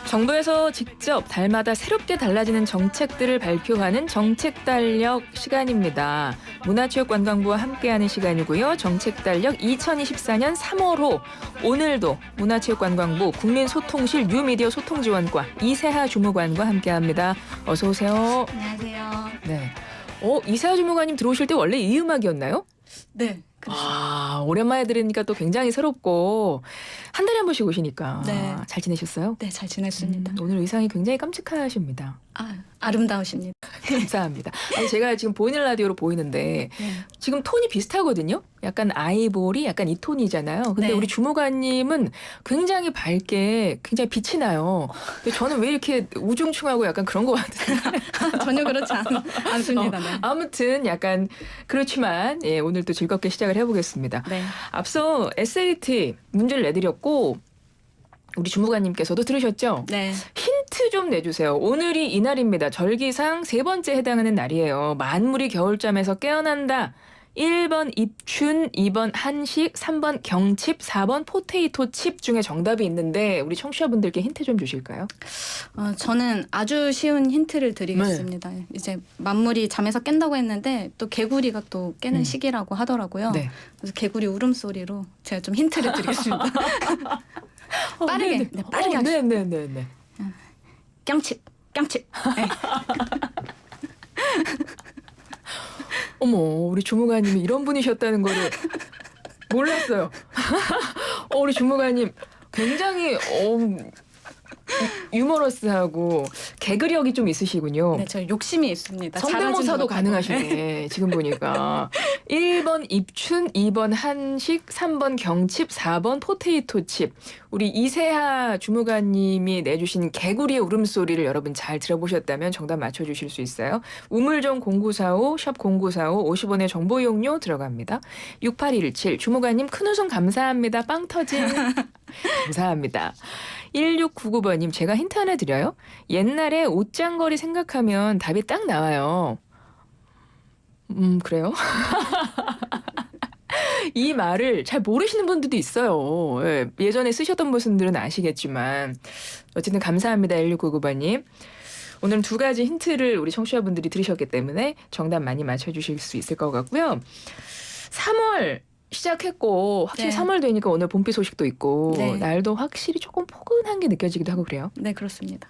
정부에서 직접 달마다 새롭게 달라지는 정책들을 발표하는 정책달력 시간입니다. 문화체육관광부와 함께하는 시간이고요. 정책달력 2024년 3월호 오늘도 문화체육관광부 국민소통실 뉴미디어 소통지원과 이세하 주무관과 함께합니다. 어서 오세요. 안녕하세요. 네. 이세하 주무관님 들어오실 때 원래 이 음악이었나요? 네. 그렇습니다. 오랜만에 들으니까 또 굉장히 새롭고 한 달에 한 번씩 오시니까 네. 잘 지내셨어요? 네, 잘 지냈습니다. 오늘 의상이 굉장히 깜찍하십니다. 아름다우십니다. 감사합니다. 아니, 제가 지금 보이는 라디오로 보이는데 네. 지금 톤이 비슷하거든요. 약간 아이보리, 약간 이 톤이잖아요. 근데 네. 우리 주무관님은 굉장히 밝게 굉장히 빛이 나요. 근데 저는 왜 이렇게 우중충하고 약간 그런 것 같아요. 전혀 그렇지 않습니다. 네. 아무튼 약간 그렇지만 오늘 또 즐겁게 시작을 해보겠습니다. 네. 앞서 SAT 문제를 내드렸고 우리 주무관님께서도 들으셨죠? 네. 힌트 좀 내주세요. 오늘이 이날입니다. 절기상 세 번째 해당하는 날이에요. 만물이 겨울잠에서 깨어난다. 1번 입춘, 2번 한식, 3번 경칩, 4번 포테이토 칩 중에 정답이 있는데 우리 청취자분들께 힌트 좀 주실까요? 저는 아주 쉬운 힌트를 드리겠습니다. 이제 만물이 잠에서 깬다고 했는데 또 개구리가 또 깨는 시기라고 하더라고요. 네. 그래서 개구리 울음소리로 제가 좀 힌트를 드리겠습니다. 빠르게, 네네. 네, 빠르게 하시죠. 네네네. 깡칩, 깡칩. 네. 어머, 우리 주무관님이 이런 분이셨다는 거를 몰랐어요. 우리 주무관님 굉장히 유머러스하고 개그력이 좀 있으시군요. 네, 저 욕심이 있습니다. 성대모사도 잘하지는 가능하시네. 지금 보니까. 1번 입춘, 2번 한식, 3번 경칩, 4번 포테이토 칩. 우리 이세하 주무관님이 내주신 개구리의 울음소리를 여러분 잘 들어보셨다면 정답 맞춰주실 수 있어요. 우물정 0945, 샵 0945, 50원의 정보 이용료 들어갑니다. 6817, 주무관님 큰 웃음 감사합니다. 빵 터진. 감사합니다. 1699번님 제가 힌트 하나 드려요. 옛날에 옷장거리 생각하면 답이 딱 나와요. 그래요? 이 말을 잘 모르시는 분들도 있어요. 예전에 쓰셨던 분들은 아시겠지만 어쨌든 감사합니다. 1699번님. 오늘은 두 가지 힌트를 우리 청취자분들이 들으셨기 때문에 정답 많이 맞춰주실 수 있을 것 같고요. 3월 시작했고 확실히 네. 3월 되니까 오늘 봄비 소식도 있고 네. 날도 확실히 조금 포근한 게 느껴지기도 하고 그래요. 네, 그렇습니다.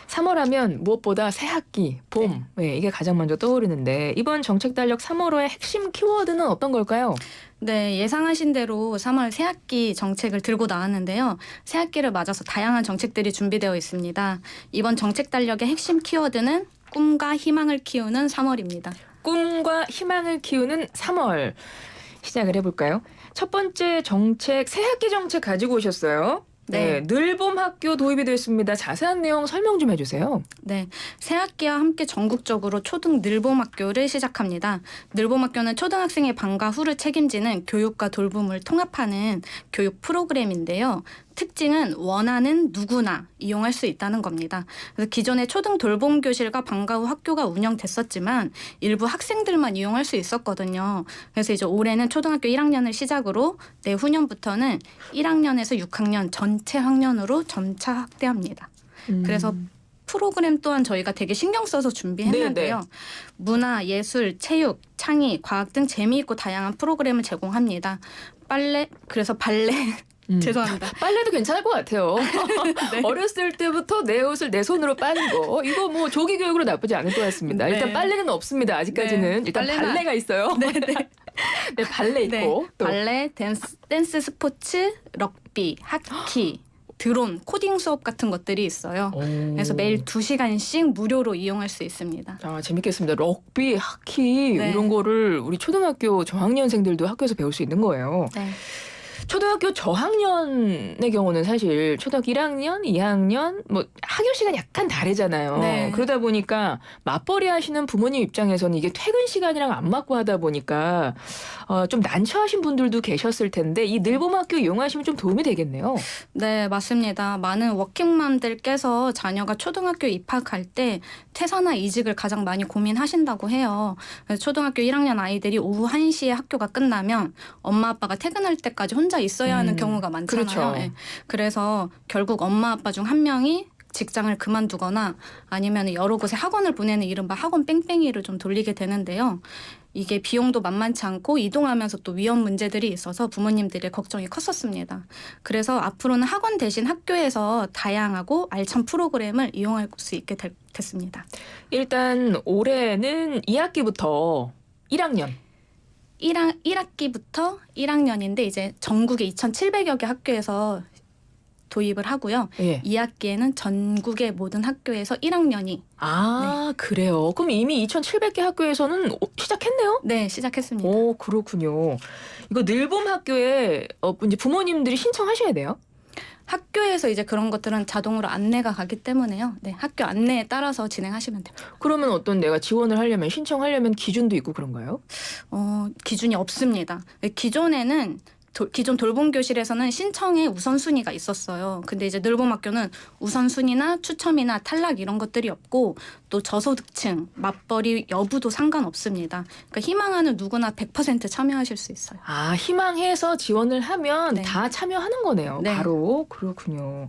3월 하면 무엇보다 새학기, 봄 이게 가장 먼저 떠오르는데 이번 정책달력 3월호의 핵심 키워드는 어떤 걸까요? 네, 예상하신 대로 3월 새학기 정책을 들고 나왔는데요. 새학기를 맞아서 다양한 정책들이 준비되어 있습니다. 이번 정책 달력의 핵심 키워드는 꿈과 희망을 키우는 3월입니다. 꿈과 희망을 키우는 3월 시작을 해볼까요? 첫 번째 정책, 새학기 정책 가지고 오셨어요. 네, 늘봄 학교 도입이 됐습니다. 자세한 내용 설명 좀 해주세요. 네, 새학기와 함께 전국적으로 초등 늘봄학교를 시작합니다. 늘봄학교는 초등학생의 방과 후를 책임지는 교육과 돌봄을 통합하는 교육 프로그램인데요. 특징은 원하는 누구나 이용할 수 있다는 겁니다. 그래서 기존에 초등 돌봄 교실과 방과 후 학교가 운영됐었지만 일부 학생들만 이용할 수 있었거든요. 그래서 이제 올해는 초등학교 1학년을 시작으로 내후년부터는 1학년에서 6학년 전체 학년으로 점차 확대합니다. 그래서 프로그램 또한 저희가 되게 신경 써서 준비했는데요. 문화, 예술, 체육, 창의, 과학 등 재미있고 다양한 프로그램을 제공합니다. 그래서 발레 죄송합니다. 빨래도 괜찮을 것 같아요. 네. 어렸을 때부터 내 옷을 내 손으로 빠는 거 이거 뭐 조기 교육으로 나쁘지 않을 것 같습니다. 네. 일단 빨래는 없습니다. 아직까지는. 일단 발레가 있어요. 네, 발레 있고 또. 발레, 댄스 스포츠, 럭비, 하키, 드론, 코딩 수업 같은 것들이 있어요. 그래서 매일 2시간씩 무료로 이용할 수 있습니다. 재밌겠습니다. 럭비, 하키 이런 거를 우리 초등학교 저학년생들도 학교에서 배울 수 있는 거예요. 네. 초등학교 저학년의 경우는 사실 초등학교 1학년, 2학년 뭐 학교 시간이 약간 다르잖아요. 네. 그러다 보니까 맞벌이 하시는 부모님 입장에서는 이게 퇴근 시간이랑 안 맞고 하다 보니까 좀 난처하신 분들도 계셨을 텐데 이 늘봄학교 이용하시면 좀 도움이 되겠네요. 네, 맞습니다. 많은 워킹맘들께서 자녀가 초등학교 입학할 때 퇴사나 이직을 가장 많이 고민하신다고 해요. 그래서 초등학교 1학년 아이들이 오후 1시에 학교가 끝나면 엄마 아빠가 퇴근할 때까지 혼자 있어야 하는 경우가 많잖아요. 그렇죠. 예. 그래서 결국 엄마 아빠 중 한 명이 직장을 그만두거나 아니면 여러 곳에 학원을 보내는 이른바 학원 뺑뺑이를 좀 돌리게 되는데요. 이게 비용도 만만치 않고 이동하면서 또 위험 문제들이 있어서 부모님들의 걱정이 컸었습니다. 그래서 앞으로는 학원 대신 학교에서 다양하고 알찬 프로그램을 이용할 수 있게 됐습니다. 일단 올해는 2학기부터 1학년. 1학기부터 1학년인데 이제 전국에 2,700여 개 학교에서 도입을 하고요. 예. 2학기에는 전국의 모든 학교에서 1학년이 그래요. 그럼 이미 2,700개 학교에서는 시작했네요? 네, 시작했습니다. 오, 그렇군요. 이거 늘봄 학교에 이제 부모님들이 신청하셔야 돼요? 학교에서 이제 그런 것들은 자동으로 안내가 가기 때문에요. 네, 학교 안내에 따라서 진행하시면 됩니다. 그러면 어떤 내가 지원을 하려면 신청하려면 기준도 있고 그런가요? 기준이 없습니다. 기존에는 기존 돌봄교실에서는 신청의 우선순위가 있었어요. 근데 이제 늘봄학교는 우선순위나 추첨이나 탈락 이런 것들이 없고 또 저소득층, 맞벌이 여부도 상관없습니다. 그러니까 희망하는 누구나 100% 참여하실 수 있어요. 희망해서 지원을 하면 네. 다 참여하는 거네요. 네. 바로. 그렇군요.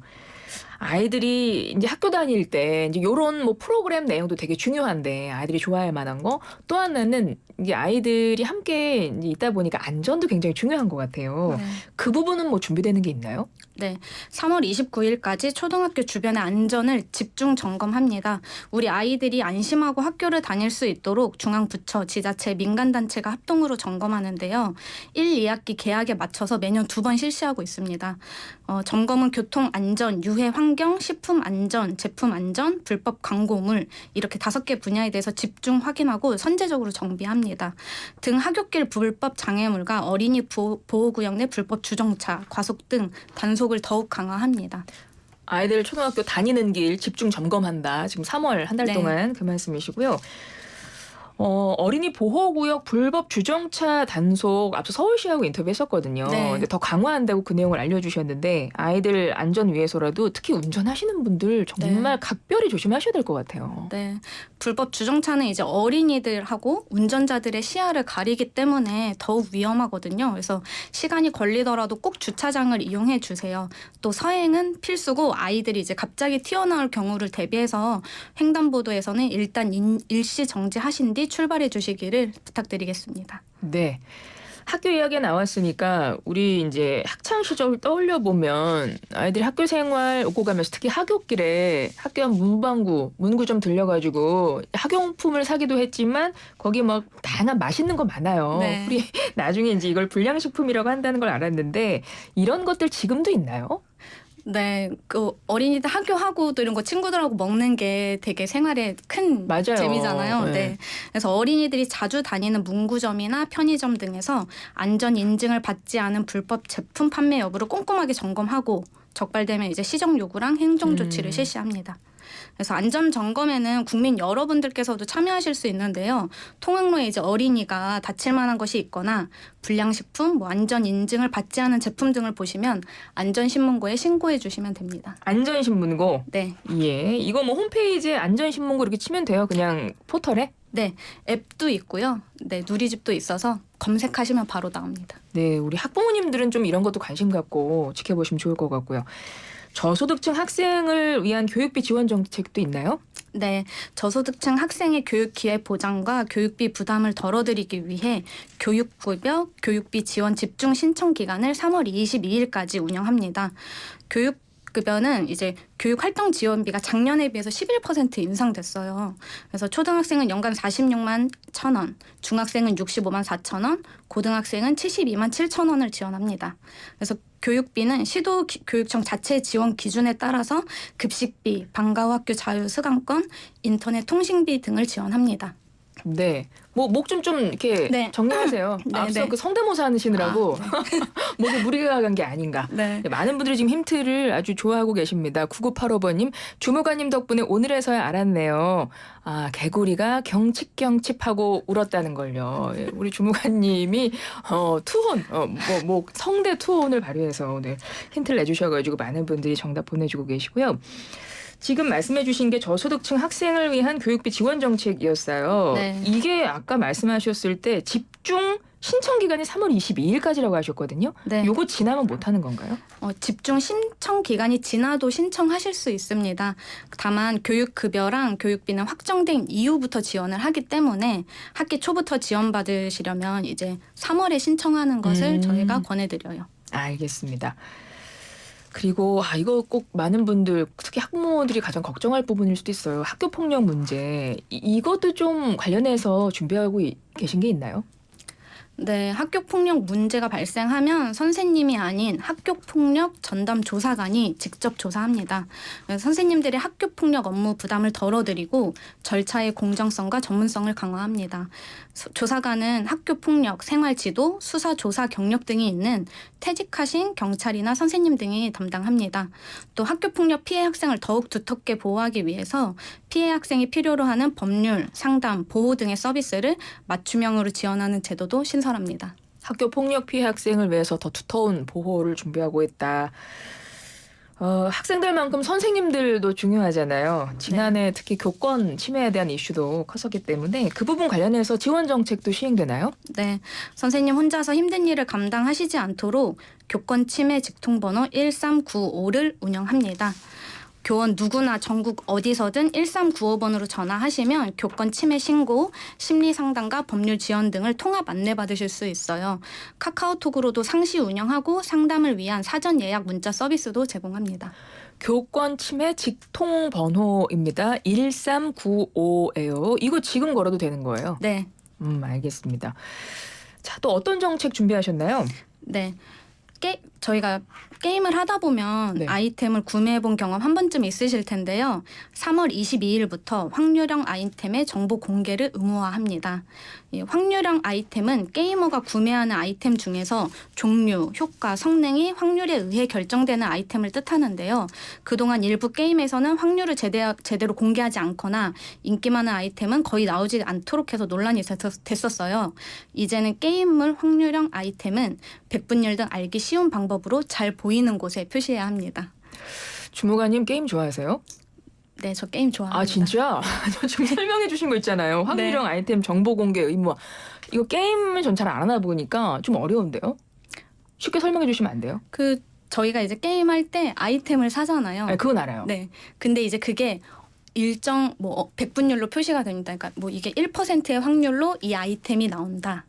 아이들이 이제 학교 다닐 때 이제 요런 뭐 프로그램 내용도 되게 중요한데 아이들이 좋아할 만한 거. 또 하나는 이제 아이들이 함께 이제 있다 보니까 안전도 굉장히 중요한 것 같아요. 네. 그 부분은 뭐 준비되는 게 있나요? 네, 3월 29일까지 초등학교 주변의 안전을 집중 점검합니다. 우리 아이들이 안심하고 학교를 다닐 수 있도록 중앙부처, 지자체, 민간단체가 합동으로 점검하는데요. 1, 2학기 개학에 맞춰서 매년 2번 실시하고 있습니다. 점검은 교통안전, 유해환경, 식품안전, 제품안전, 불법 광고물 이렇게 5개 분야에 대해서 집중 확인하고 선제적으로 정비합니다. 등 하굣길 불법 장애물과 어린이 보호구역 내 불법 주정차, 과속 등 단속을 더욱 강화합니다. 아이들 초등학교 다니는 길 집중 점검한다. 지금 3월 한 달 네. 동안 그 말씀이시고요. 어린이 보호구역 불법 주정차 단속 앞서 서울시하고 인터뷰했었거든요. 네. 근데 더 강화한다고 그 내용을 알려주셨는데 아이들 안전 위해서라도 특히 운전하시는 분들 정말 각별히 조심하셔야 될 것 같아요. 네, 불법 주정차는 이제 어린이들하고 운전자들의 시야를 가리기 때문에 더욱 위험하거든요. 그래서 시간이 걸리더라도 꼭 주차장을 이용해 주세요. 또 서행은 필수고 아이들이 이제 갑자기 튀어나올 경우를 대비해서 횡단보도에서는 일단 일시 정지하신 뒤 출발해 주시기를 부탁드리겠습니다. 네. 학교 이야기가 나왔으니까 우리 이제 학창 시절 떠올려 보면 아이들이 학교 생활 오고 가면서 특히 하굣길에 학교 앞 문구점 들려가지고 학용품을 사기도 했지만 거기 막 다양한 맛있는 거 많아요. 네. 우리 나중에 이제 이걸 불량식품이라고 한다는 걸 알았는데 이런 것들 지금도 있나요? 네, 그 어린이들 학교하고도 이런 거 친구들하고 먹는 게 되게 생활에 큰 맞아요. 재미잖아요. 네. 네. 그래서 어린이들이 자주 다니는 문구점이나 편의점 등에서 안전 인증을 받지 않은 불법 제품 판매 여부를 꼼꼼하게 점검하고 적발되면 이제 시정 요구랑 행정 조치를 실시합니다. 그래서 안전 점검에는 국민 여러분들께서도 참여하실 수 있는데요. 통학로에 이제 어린이가 다칠 만한 것이 있거나 불량식품, 뭐 안전 인증을 받지 않은 제품 등을 보시면 안전신문고에 신고해 주시면 됩니다. 안전신문고. 네, 예. 이거 뭐 홈페이지에 안전신문고 이렇게 치면 돼요. 그냥 포털에. 네, 앱도 있고요. 네, 누리집도 있어서 검색하시면 바로 나옵니다. 네, 우리 학부모님들은 좀 이런 것도 관심 갖고 지켜보시면 좋을 것 같고요. 저소득층 학생을 위한 교육비 지원 정책도 있나요? 네, 저소득층 학생의 교육 기회 보장과 교육비 부담을 덜어드리기 위해 교육급여, 교육비 지원 집중 신청 기간을 3월 22일까지 운영합니다. 교육급여는 이제 교육활동 지원비가 작년에 비해서 11% 인상됐어요. 그래서 초등학생은 연간 46만 1,000원, 중학생은 65만 4,000원, 고등학생은 72만 7,000원을 지원합니다. 그래서 교육비는 시도교육청 자체 지원 기준에 따라서 급식비, 방과 후 학교 자유수강권, 인터넷 통신비 등을 지원합니다. 네. 뭐 목 좀 이렇게 네. 정리하세요. 네, 앞서 네. 그 성대모사 하시느라고 목에 무리가 간 게 아닌가. 네. 네, 많은 분들이 지금 힌트를 아주 좋아하고 계십니다. 9985번님, 주무관님 덕분에 오늘에서야 알았네요. 개구리가 경칩경칩하고 울었다는 걸요. 예, 우리 주무관님이 투혼, 뭐 성대 투혼을 발휘해서 오늘 힌트를 내주셔가지고 많은 분들이 정답 보내주고 계시고요. 지금 말씀해 주신 게 저소득층 학생을 위한 교육비 지원 정책이었어요. 네. 이게 아까 말씀하셨을 때 집중 신청 기간이 3월 22일까지라고 하셨거든요. 네. 요거 지나면 못 하는 건가요? 집중 신청 기간이 지나도 신청하실 수 있습니다. 다만 교육급여랑 교육비는 확정된 이후부터 지원을 하기 때문에 학기 초부터 지원받으시려면 이제 3월에 신청하는 것을 저희가 권해드려요. 알겠습니다. 그리고 이거 꼭 많은 분들 특히 학부모들이 가장 걱정할 부분일 수도 있어요. 학교 폭력 문제. 이것도 좀 관련해서 준비하고 계신 게 있나요? 네, 학교폭력 문제가 발생하면 선생님이 아닌 학교폭력 전담 조사관이 직접 조사합니다. 선생님들의 학교폭력 업무 부담을 덜어드리고 절차의 공정성과 전문성을 강화합니다. 조사관은 학교폭력, 생활지도, 수사조사 경력 등이 있는 퇴직하신 경찰이나 선생님 등이 담당합니다. 또 학교폭력 피해 학생을 더욱 두텁게 보호하기 위해서 피해 학생이 필요로 하는 법률, 상담, 보호 등의 서비스를 맞춤형으로 지원하는 제도도 신설합니다. 학교 폭력 피해 학생을 위해서 더 두터운 보호를 준비하고 있다. 학생들만큼 선생님들도 중요하잖아요. 지난해 특히 교권 침해에 대한 이슈도 컸었기 때문에 그 부분 관련해서 지원 정책도 시행되나요? 네, 선생님 혼자서 힘든 일을 감당하시지 않도록 교권 침해 직통번호 1395를 운영합니다. 교원 누구나 전국 어디서든 1395번으로 전화하시면 교권 침해 신고, 심리 상담과 법률 지원 등을 통합 안내받으실 수 있어요. 카카오톡으로도 상시 운영하고 상담을 위한 사전 예약 문자 서비스도 제공합니다. 교권 침해 직통 번호입니다. 1395예요. 이거 지금 걸어도 되는 거예요? 네. 알겠습니다. 자, 또 어떤 정책 준비하셨나요? 네. 저희가 게임을 하다 보면 네. 아이템을 구매해본 경험 한 번쯤 있으실 텐데요. 3월 22일부터 확률형 아이템의 정보 공개를 의무화합니다. 이 확률형 아이템은 게이머가 구매하는 아이템 중에서 종류, 효과, 성능이 확률에 의해 결정되는 아이템을 뜻하는데요. 그동안 일부 게임에서는 확률을 제대로 공개하지 않거나 인기 많은 아이템은 거의 나오지 않도록 해서 논란이 됐었어요. 이제는 게임물 확률형 아이템은 백분율 등 알기 쉬운 방법으로 잘 보이는 곳에 표시해야 합니다. 주무관님 게임 좋아하세요? 네, 저 게임 좋아합니다. 아 진짜? 저 지금 설명해 주신 거 있잖아요. 확률형 아이템 정보 공개 의무화. 이거 게임을 전 잘 안 하다 보니까 좀 어려운데요? 쉽게 설명해 주시면 안 돼요? 저희가 이제 게임할 때 아이템을 사잖아요. 네, 그건 알아요. 네. 근데 이제 그게 일정 백분율로 표시가 됩니다. 그러니까 이게 1%의 확률로 이 아이템이 나온다.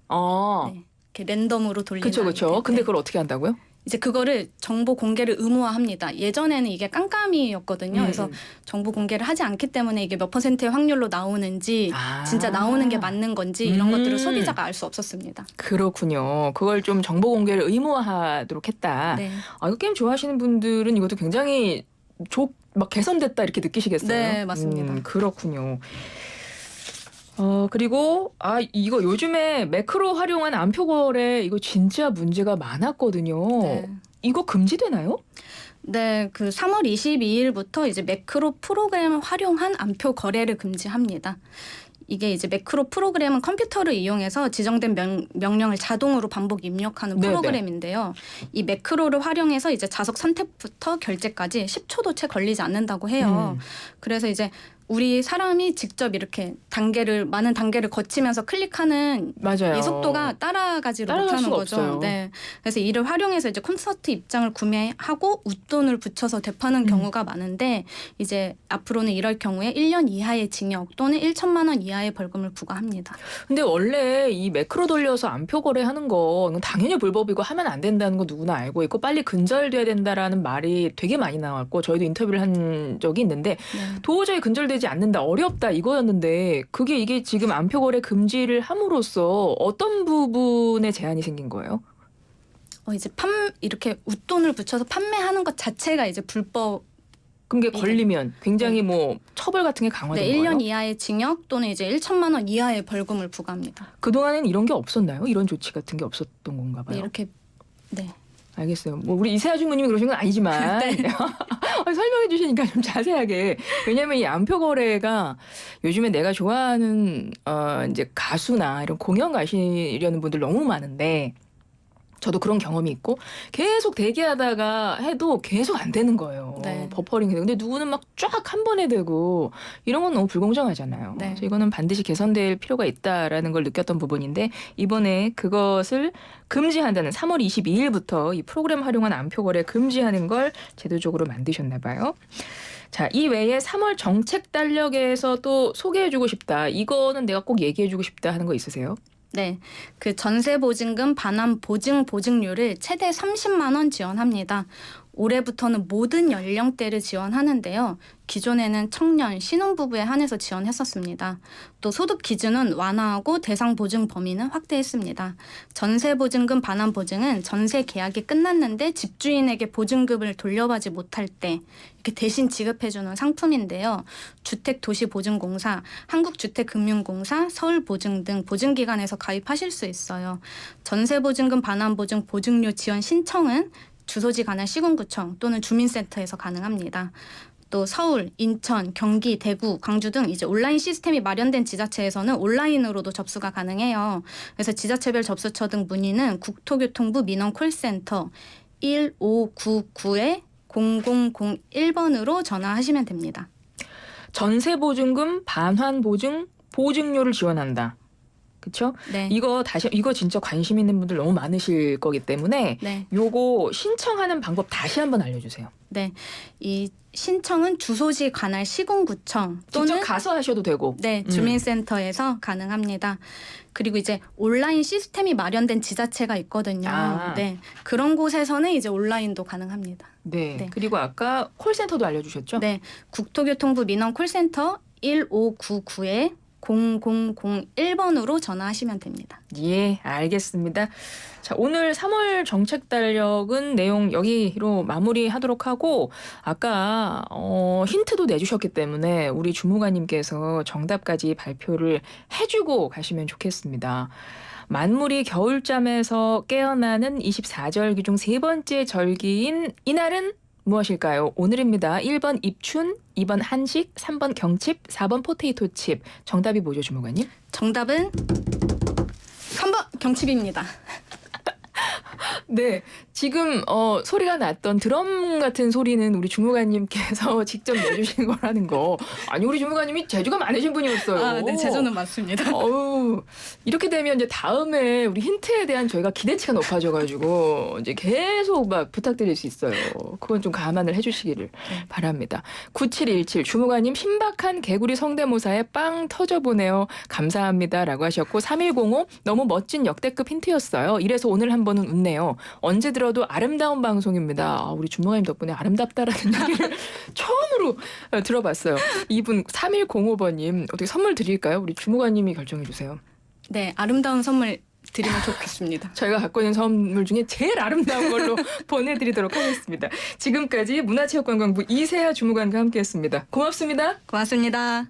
네. 이렇게 랜덤으로 돌리는 그렇죠. 아이템. 근데 네. 그걸 어떻게 한다고요? 이제 그거를 정보 공개를 의무화합니다. 예전에는 이게 깜깜이였거든요. 그래서 정보 공개를 하지 않기 때문에 이게 몇 %의 확률로 나오는지 진짜 나오는 게 맞는 건지 이런 것들을 소비자가 알 수 없었습니다. 그렇군요. 그걸 좀 정보 공개를 의무화하도록 했다. 네. 이거 게임 좋아하시는 분들은 이것도 굉장히 막 개선됐다 이렇게 느끼시겠어요? 네, 맞습니다. 그렇군요. 그리고 이거 요즘에 매크로 활용한 암표 거래 이거 진짜 문제가 많았거든요. 네. 이거 금지되나요? 네, 3월 22일부터 이제 매크로 프로그램을 활용한 암표 거래를 금지합니다. 이게 이제 매크로 프로그램은 컴퓨터를 이용해서 지정된 명령을 자동으로 반복 입력하는 프로그램인데요. 이 매크로를 활용해서 이제 자석 선택부터 결제까지 10초도 채 걸리지 않는다고 해요. 그래서 이제 우리 사람이 직접 이렇게 많은 단계를 거치면서 클릭하는 맞아요. 이 속도가 따라가지를 못하는 거죠. 없어요. 네. 그래서 이를 활용해서 이제 콘서트 입장을 구매하고 웃돈을 붙여서 되파는 경우가 많은데 이제 앞으로는 이럴 경우에 1년 이하의 징역 또는 1천만 원 이하의 벌금을 부과합니다. 근데 원래 이 매크로 돌려서 암표 거래하는 거 이건 당연히 불법이고 하면 안 된다는 거 누구나 알고 있고 빨리 근절돼야 된다라는 말이 되게 많이 나왔고 저희도 인터뷰를 한 적이 있는데 도저히 근절되지 않는다, 어렵다 이거였는데 이게 지금 암표 거래 금지를 함으로써 어떤 부분에 제한이 생긴 거예요? 이제 이렇게 웃돈을 붙여서 판매하는 것 자체가 이제 불법. 그럼 이게 걸리면 굉장히 처벌 같은 게 강화된 거예요? 1년 이하의 징역 또는 이제 1천만 원 이하의 벌금을 부과합니다. 그동안엔 이런 게 없었나요? 이런 조치 같은 게 없었던 건가 봐요. 네, 이렇게 알겠어요. 우리 이세아 주무님이 그러신 건 아니지만 설명해 주시니까 좀 자세하게. 왜냐하면 이 암표 거래가 요즘에 내가 좋아하는 이제 가수나 이런 공연 가시려는 분들 너무 많은데 저도 그런 경험이 있고 계속 대기하다가 해도 계속 안 되는 거예요. 네. 버퍼링이 되고. 근데 누구는 막 쫙 한 번에 되고 이런 건 너무 불공정하잖아요. 네. 그래서 이거는 반드시 개선될 필요가 있다라는 걸 느꼈던 부분인데 이번에 그것을 금지한다는 3월 22일부터 이 프로그램 활용한 암표 거래 금지하는 걸 제도적으로 만드셨나 봐요. 자, 이 외에 3월 정책 달력에서 또 소개해주고 싶다. 이거는 내가 꼭 얘기해주고 싶다 하는 거 있으세요? 네, 그 전세 보증금 반환 보증료를 최대 30만 원 지원합니다. 올해부터는 모든 연령대를 지원하는데요. 기존에는 청년, 신혼부부에 한해서 지원했었습니다. 또 소득 기준은 완화하고 대상 보증 범위는 확대했습니다. 전세 보증금 반환 보증은 전세 계약이 끝났는데 집주인에게 보증금을 돌려받지 못할 때 이렇게 대신 지급해주는 상품인데요. 주택도시보증공사, 한국주택금융공사, 서울보증 등 보증기관에서 가입하실 수 있어요. 전세 보증금 반환 보증 보증료 지원 신청은 주소지 관할 시군구청 또는 주민센터에서 가능합니다. 또 서울, 인천, 경기, 대구, 광주 등 이제 온라인 시스템이 마련된 지자체에서는 온라인으로도 접수가 가능해요. 그래서 지자체별 접수처 등 문의는 국토교통부 민원 콜센터 1599-0001번으로 전화하시면 됩니다. 전세 보증금 반환 보증 보증료를 지원한다. 그렇죠? 네. 이거 진짜 관심 있는 분들 너무 많으실 거기 때문에 네. 요거 신청하는 방법 다시 한번 알려주세요. 네. 이 신청은 주소지 관할 시군구청 직접 또는 가서 하셔도 되고. 네, 주민센터에서 가능합니다. 그리고 이제 온라인 시스템이 마련된 지자체가 있거든요. 아. 네. 그런 곳에서는 이제 온라인도 가능합니다. 네. 네. 그리고 아까 콜센터도 알려주셨죠? 네. 국토교통부 민원 콜센터 1599-0001번으로 전화하시면 됩니다. 예, 알겠습니다. 자, 오늘 3월 정책 달력은 내용 여기로 마무리하도록 하고 아까 힌트도 내주셨기 때문에 우리 주무관님께서 정답까지 발표를 해주고 가시면 좋겠습니다. 만물이 겨울잠에서 깨어나는 24절기 중 세 번째 절기인 이날은 무엇일까요? 오늘입니다. 1번 입춘, 2번 한식, 3번 경칩, 4번 포테이토칩. 정답이 뭐죠, 주무관님? 정답은 3번 경칩입니다. 네, 지금 소리가 났던 드럼 같은 소리는 우리 주무관님께서 직접 내주신 거라는 거. 아니, 우리 주무관님이 재주가 많으신 분이었어요. 아, 네, 제주는 맞습니다. 이렇게 되면 이제 다음에 우리 힌트에 대한 저희가 기대치가 높아져가지고 이제 계속 막 부탁드릴 수 있어요. 그건 좀 감안을 해주시기를 바랍니다. 9717 주무관님 신박한 개구리 성대모사에 빵 터져보네요. 감사합니다라고 하셨고 3105 너무 멋진 역대급 힌트였어요. 이래서 오늘 한 번은 웃네요. 언제 들어도 아름다운 방송입니다. 우리 주무관님 덕분에 아름답다라는 얘기를 처음으로 들어봤어요. 이분 3105번님 어떻게 선물 드릴까요? 우리 주무관님이 결정해 주세요. 네, 아름다운 선물 드리면 좋겠습니다. 저희가 갖고 있는 선물 중에 제일 아름다운 걸로 보내드리도록 하겠습니다. 지금까지 문화체육관광부 이세하 주무관과 함께했습니다. 고맙습니다. 고맙습니다.